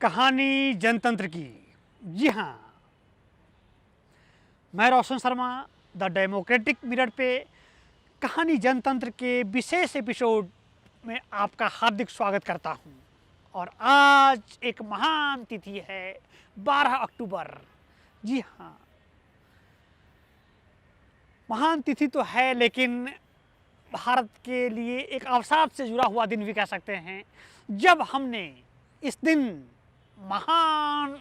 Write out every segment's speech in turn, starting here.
कहानी जनतंत्र की। जी हाँ, मैं रोशन शर्मा द डेमोक्रेटिक मिरर पे कहानी जनतंत्र के विशेष एपिसोड में आपका हार्दिक स्वागत करता हूँ। और आज एक महान तिथि है 12 अक्टूबर। जी हाँ, महान तिथि तो है, लेकिन भारत के लिए एक अवसाद से जुड़ा हुआ दिन भी कह सकते हैं, जब हमने इस दिन महान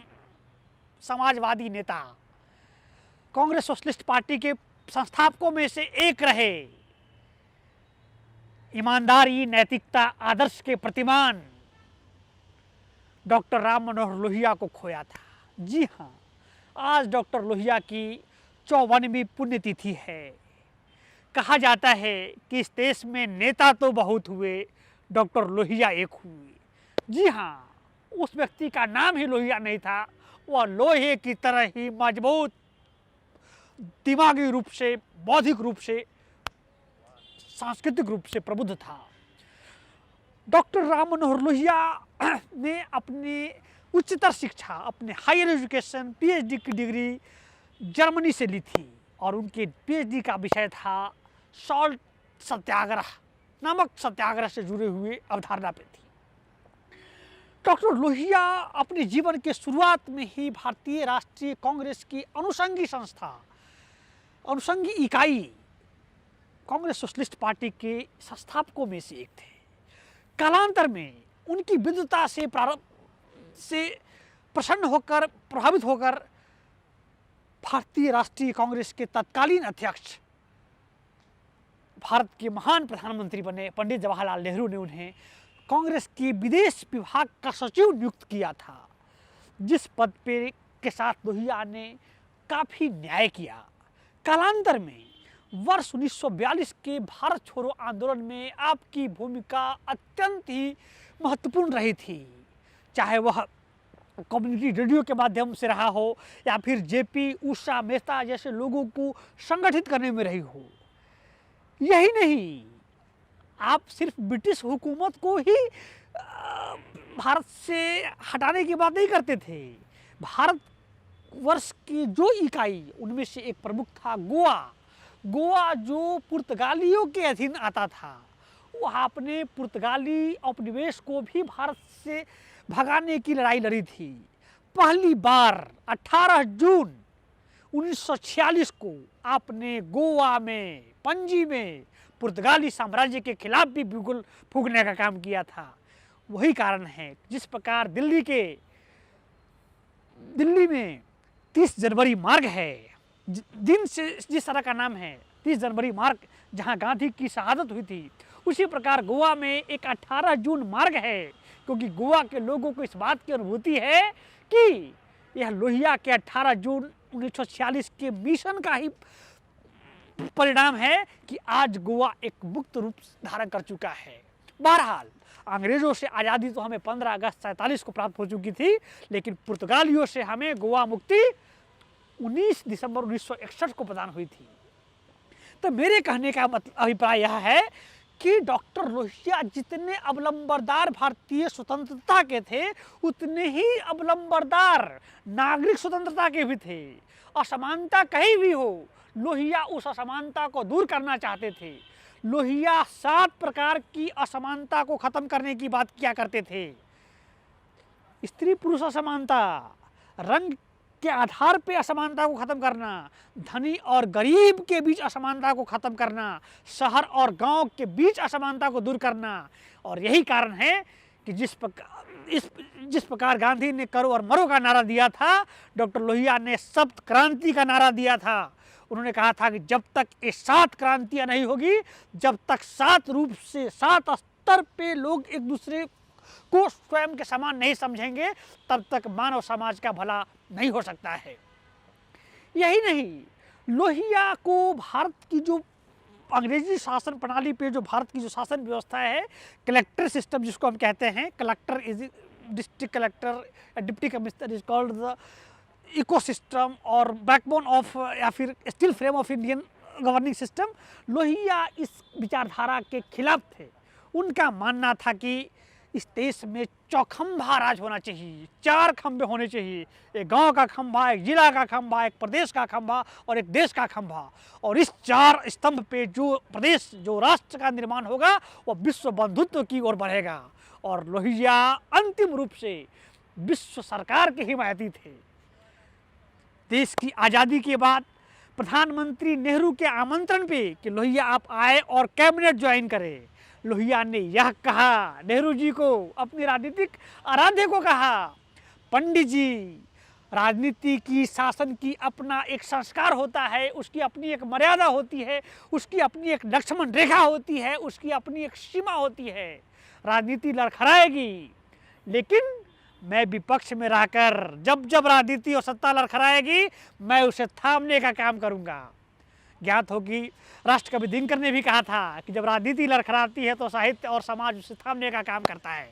समाजवादी नेता कांग्रेस सोशलिस्ट पार्टी के संस्थापकों में से एक रहे, ईमानदारी, नैतिकता, आदर्श के प्रतिमान डॉक्टर राम मनोहर लोहिया को खोया था। जी हाँ, आज डॉक्टर लोहिया की 54वीं पुण्यतिथि है। कहा जाता है कि इस देश में नेता तो बहुत हुए, डॉक्टर लोहिया एक हुए। जी हाँ, उस व्यक्ति का नाम ही लोहिया नहीं था, वह लोहे की तरह ही मजबूत, दिमागी रूप से, बौद्धिक रूप से, सांस्कृतिक रूप से प्रबुद्ध था। डॉक्टर राम मनोहर लोहिया ने अपनी उच्चतर शिक्षा, अपने हायर एजुकेशन, पीएचडी की डिग्री जर्मनी से ली थी और उनके पीएचडी का विषय था सॉल्ट सत्याग्रह, नमक सत्याग्रह से जुड़े हुए अवधारणा पे थी। डॉक्टर लोहिया अपने जीवन के शुरुआत में ही भारतीय राष्ट्रीय कांग्रेस की अनुषंगी संस्था, अनुषंगी इकाई कांग्रेस सोशलिस्ट पार्टी के संस्थापकों में से एक थे। कालांतर में उनकी विद्वता से प्रसन्न होकर, प्रभावित होकर भारतीय राष्ट्रीय कांग्रेस के तत्कालीन अध्यक्ष, भारत के महान प्रधानमंत्री बने पंडित जवाहरलाल नेहरू ने उन्हें कांग्रेस के विदेश विभाग का सचिव नियुक्त किया था, जिस पद पे के साथ लोहिया ने काफ़ी न्याय किया। कालांतर में वर्ष 1942 के भारत छोड़ो आंदोलन में आपकी भूमिका अत्यंत ही महत्वपूर्ण रही थी, चाहे वह कम्युनिटी रेडियो के माध्यम से रहा हो या फिर जेपी, उषा, मेहता जैसे लोगों को संगठित करने में रही हो। यही नहीं, आप सिर्फ ब्रिटिश हुकूमत को ही भारत से हटाने की बात नहीं करते थे। भारत वर्ष की जो इकाई, उनमें से एक प्रमुख था गोवा। गोवा जो पुर्तगालियों के अधीन आता था, वह अपने पुर्तगाली उपनिवेश को भी भारत से भगाने की लड़ाई लड़ी थी। पहली बार 18 जून 1946 को आपने गोवा में, पणजी में पुर्तगाली साम्राज्य के खिलाफ भी बिगुल फूंकने का काम किया था। वही कारण है जिस प्रकार दिल्ली में 30 जनवरी मार्ग है, दिन से जिस तरह का नाम है 30 जनवरी मार्ग, जहां गांधी की शहादत हुई थी, उसी प्रकार गोवा में एक 18 जून मार्ग है, क्योंकि गोवा के लोगों को इस बात की अनुभूति है कि यह लोहिया के 18 जून 1946 के मिशन का ही परिणाम है कि आज गोवा एक मुक्त रूप धारण कर चुका है। बहरहाल, अंग्रेजों से आज़ादी तो हमें 15 अगस्त 47 को प्राप्त हो चुकी थी, लेकिन पुर्तगालियों से हमें गोवा मुक्ति 19 दिसंबर 1961 को प्रदान हुई थी। तो मेरे कहने का अभिप्राय यह है कि डॉक्टर लोहिया जितने अवलंबरदार भारतीय स्वतंत्रता के थे, उतने ही अवलंबरदार नागरिक स्वतंत्रता के भी थे। असमानता कहीं भी हो, लोहिया उस असमानता को दूर करना चाहते थे। लोहिया 7 प्रकार की असमानता को खत्म करने की बात किया करते थे। स्त्री पुरुष असमानता, रंग के आधार पे असमानता को खत्म करना, धनी और गरीब के बीच असमानता को खत्म करना, शहर और गांव के बीच असमानता को दूर करना। और यही कारण है कि जिस प्रकार गांधी ने करो और मरो का नारा दिया था, डॉक्टर लोहिया ने सप्त क्रांति का नारा दिया था। उन्होंने कहा था कि जब तक ये 7 क्रांतियां नहीं होगी, जब तक 7 रूप से, 7 स्तर पे लोग एक दूसरे को स्वयं के समान नहीं समझेंगे, तब तक मानव समाज का भला नहीं हो सकता है। यही नहीं, लोहिया को भारत की जो अंग्रेजी शासन प्रणाली पे जो भारत की जो शासन व्यवस्था है, कलेक्टर सिस्टम जिसको हम कहते हैं, collector is district collector, deputy commissioner is called the ecosystem और बैकबोन ऑफ, या फिर steel frame of Indian governing system. Lohia इस विचारधारा के खिलाफ थे। उनका मानना था कि इस देश में चौखंबा राज होना चाहिए, 4 खंबे होने चाहिए, एक गांव का खंबा, एक जिला का खंबा, एक प्रदेश का खंबा और एक देश का खंबा। और इस 4 स्तंभ पे जो प्रदेश, जो राष्ट्र का निर्माण होगा वो विश्व बंधुत्व की ओर बढ़ेगा। और लोहिया अंतिम रूप से विश्व सरकार के हिमायती थे। देश की आज़ादी के बाद प्रधानमंत्री नेहरू के आमंत्रण पे कि लोहिया आप आए और कैबिनेट ज्वाइन करें, लोहिया ने यह कहा नेहरू जी को, अपने राजनीतिक आराध्य को कहा, पंडित जी, राजनीति की, शासन की अपना एक संस्कार होता है, उसकी अपनी एक मर्यादा होती है, उसकी अपनी एक लक्ष्मण रेखा होती है, उसकी अपनी एक सीमा होती है। राजनीति लड़खड़ाएगी, लेकिन मैं विपक्ष में रहकर जब जब राजनीति और सत्ता लड़खड़ाएगी मैं उसे थामने का काम करूंगा। ज्ञात हो कि राष्ट्रकवि दिनकर ने भी कहा था कि जब राजनीति लड़खड़ाती है तो साहित्य और समाज उसे थामने का काम करता है।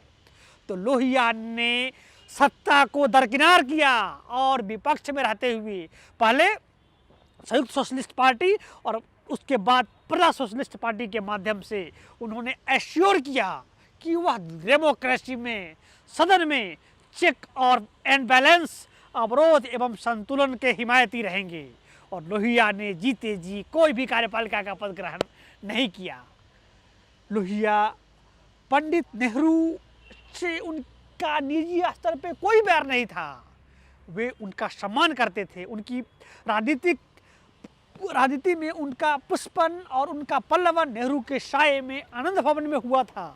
तो लोहिया ने सत्ता को दरकिनार किया और विपक्ष में रहते हुए पहले संयुक्त सोशलिस्ट पार्टी और उसके बाद प्रजा सोशलिस्ट पार्टी के माध्यम से उन्होंने एश्योर किया कि वह डेमोक्रेसी में, सदन में चेक और एंड बैलेंस, अवरोध एवं संतुलन के हिमायती रहेंगे। और लोहिया ने जीते जी कोई भी कार्यपालिका का पद ग्रहण नहीं किया। लोहिया पंडित नेहरू से उनका निजी स्तर पे कोई बैर नहीं था, वे उनका सम्मान करते थे। उनकी राजनीति में उनका पुष्पन और उनका पल्लवन नेहरू के साये में आनंद भवन में हुआ था।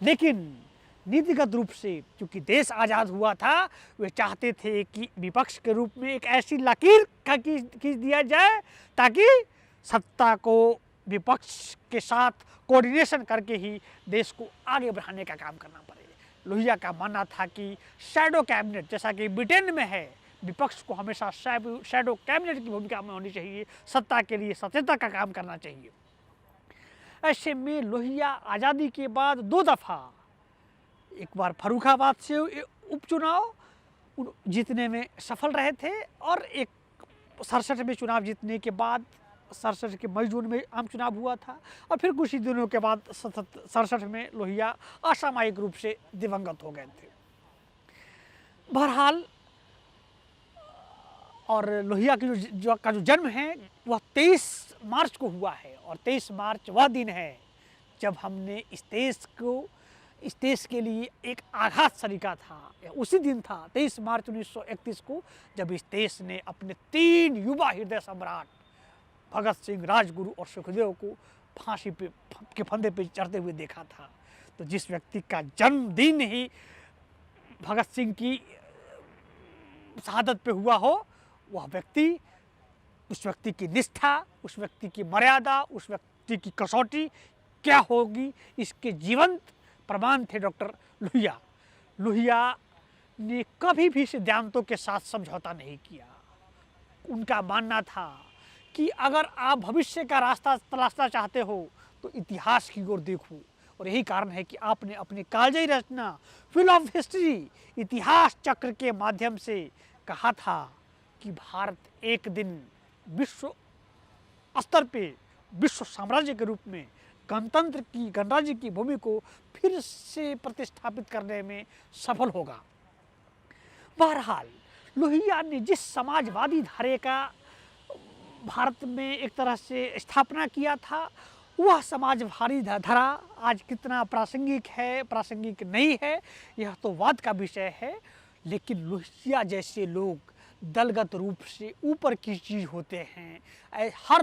लेकिन नीतिगत रूप से चूंकि देश आज़ाद हुआ था, वे चाहते थे कि विपक्ष के रूप में एक ऐसी लकीर खींच दिया जाए ताकि सत्ता को विपक्ष के साथ कोऑर्डिनेशन करके ही देश को आगे बढ़ाने का काम करना पड़े। लोहिया का मानना था कि शैडो कैबिनेट, जैसा कि ब्रिटेन में है, विपक्ष को हमेशा शैडो कैबिनेट की भूमिका में होनी चाहिए, सत्ता के लिए सचेतता का काम करना चाहिए। ऐसे में लोहिया आज़ादी के बाद 2 दफ़ा, एक बार फर्रुखाबाद से उपचुनाव जीतने में सफल रहे थे और एक 67 में चुनाव जीतने के बाद 67 के मई जून में आम चुनाव हुआ था और फिर कुछ ही दिनों के बाद 67 में लोहिया असामयिक रूप से दिवंगत हो गए थे। बहरहाल, और लोहिया की जो जन्म है वह 23 मार्च को हुआ है और 23 मार्च वह दिन है जब हमने इस देश के लिए एक आघात सरीका था। उसी दिन था 23 मार्च 1931 को जब इस देश ने अपने 3 युवा हृदय सम्राट भगत सिंह, राजगुरु और सुखदेव को फांसी के फंदे पे चढ़ते हुए देखा था। तो जिस व्यक्ति का जन्मदिन ही भगत सिंह की शहादत पे हुआ हो, वह व्यक्ति, उस व्यक्ति की निष्ठा, उस व्यक्ति की मर्यादा, उस व्यक्ति की कसौटी क्या होगी, इसके जीवंत प्रमाण थे डॉक्टर लोहिया। लोहिया ने कभी भी सिद्धांतों के साथ समझौता नहीं किया। उनका मानना था कि अगर आप भविष्य का रास्ता तलाशना चाहते हो तो इतिहास की ओर देखो, और यही कारण है कि आपने अपनी कालजयी रचना व्हील ऑफ हिस्ट्री, इतिहास चक्र के माध्यम से कहा था कि भारत एक दिन विश्व स्तर पे विश्व साम्राज्य के रूप में गणतंत्र की, गणराज्य की भूमि को फिर से प्रतिस्थापित करने में सफल होगा। बहरहाल, लोहिया ने जिस समाजवादी धारे का भारत में एक तरह से स्थापना किया था, वह समाजवादी धारा आज कितना प्रासंगिक है, प्रासंगिक नहीं है, यह तो वाद का विषय है। लेकिन लोहिया जैसे लोग दलगत रूप से ऊपर की चीज़ होते हैं। हर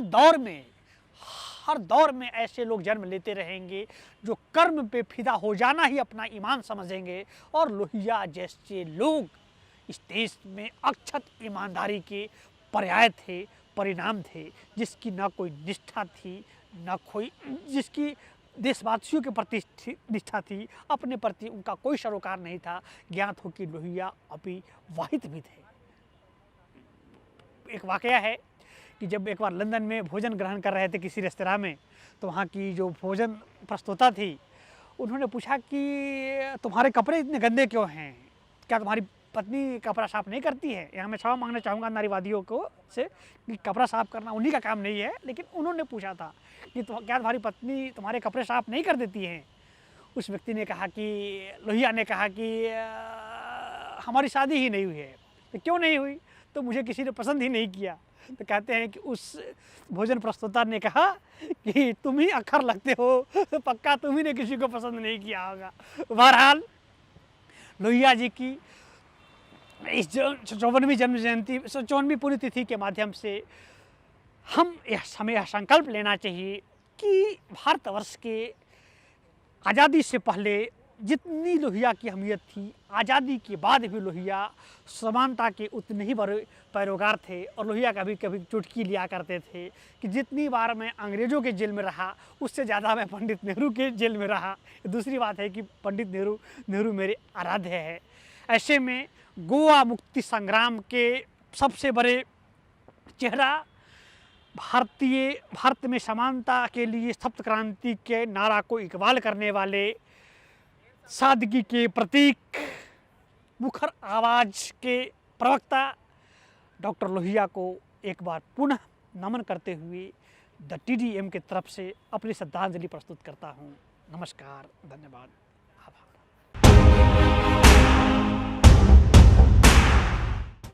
दौर में ऐसे लोग जन्म लेते रहेंगे जो कर्म पे फिदा हो जाना ही अपना ईमान समझेंगे। और लोहिया जैसे लोग इस देश में अक्षत ईमानदारी के पर्याय थे, परिणाम थे, जिसकी ना कोई निष्ठा थी, ना कोई, जिसकी देशवासियों के प्रति निष्ठा थी, अपने प्रति उनका कोई सरोकार नहीं था। ज्ञात हो कि लोहिया अविवाहित भी थे। एक वाकया है कि जब एक बार लंदन में भोजन ग्रहण कर रहे थे किसी रेस्तरां में, तो वहाँ की जो भोजन प्रस्तोता थी, उन्होंने पूछा कि तुम्हारे कपड़े इतने गंदे क्यों हैं, क्या तुम्हारी पत्नी कपड़ा साफ नहीं करती है? यहाँ मैं क्षमा मांगना चाहूँगा नारीवादियों को से कि कपड़ा साफ करना उन्हीं का काम नहीं है, लेकिन उन्होंने पूछा था कि क्या तुम्हारी पत्नी तुम्हारे कपड़े साफ नहीं कर देती हैं? उस व्यक्ति ने कहा कि लोहिया ने कहा कि हमारी शादी ही नहीं हुई है। तो क्यों नहीं हुई? तो मुझे किसी ने पसंद ही नहीं किया। तो कहते हैं कि उस भोजन प्रस्तोता ने कहा कि तुम ही अक्खर लगते हो, तो पक्का तुम ही ने किसी को पसंद नहीं किया होगा। बहरहाल लोहिया जी की इस 54वीं जन्म जयंती 54वीं पुण्यतिथि के माध्यम से हमें यह संकल्प लेना चाहिए कि भारतवर्ष के आज़ादी से पहले जितनी लोहिया की अहमियत थी, आज़ादी के बाद भी लोहिया समानता के उतने ही बड़े पैरोकार थे। और लोहिया कभी कभी चुटकी लिया करते थे कि जितनी बार मैं अंग्रेज़ों के जेल में रहा उससे ज़्यादा मैं पंडित नेहरू के जेल में रहा। दूसरी बात है कि पंडित नेहरू मेरे आराध्य है। ऐसे में गोवा मुक्ति संग्राम के सबसे बड़े चेहरा, भारत में समानता के लिए सप्त क्रांति के नारा को इकबाल करने वाले, सादगी के प्रतीक, मुखर आवाज़ के प्रवक्ता डॉक्टर लोहिया को एक बार पुनः नमन करते हुए द TDM की तरफ से अपनी श्रद्धांजलि प्रस्तुत करता हूँ। नमस्कार, धन्यवाद।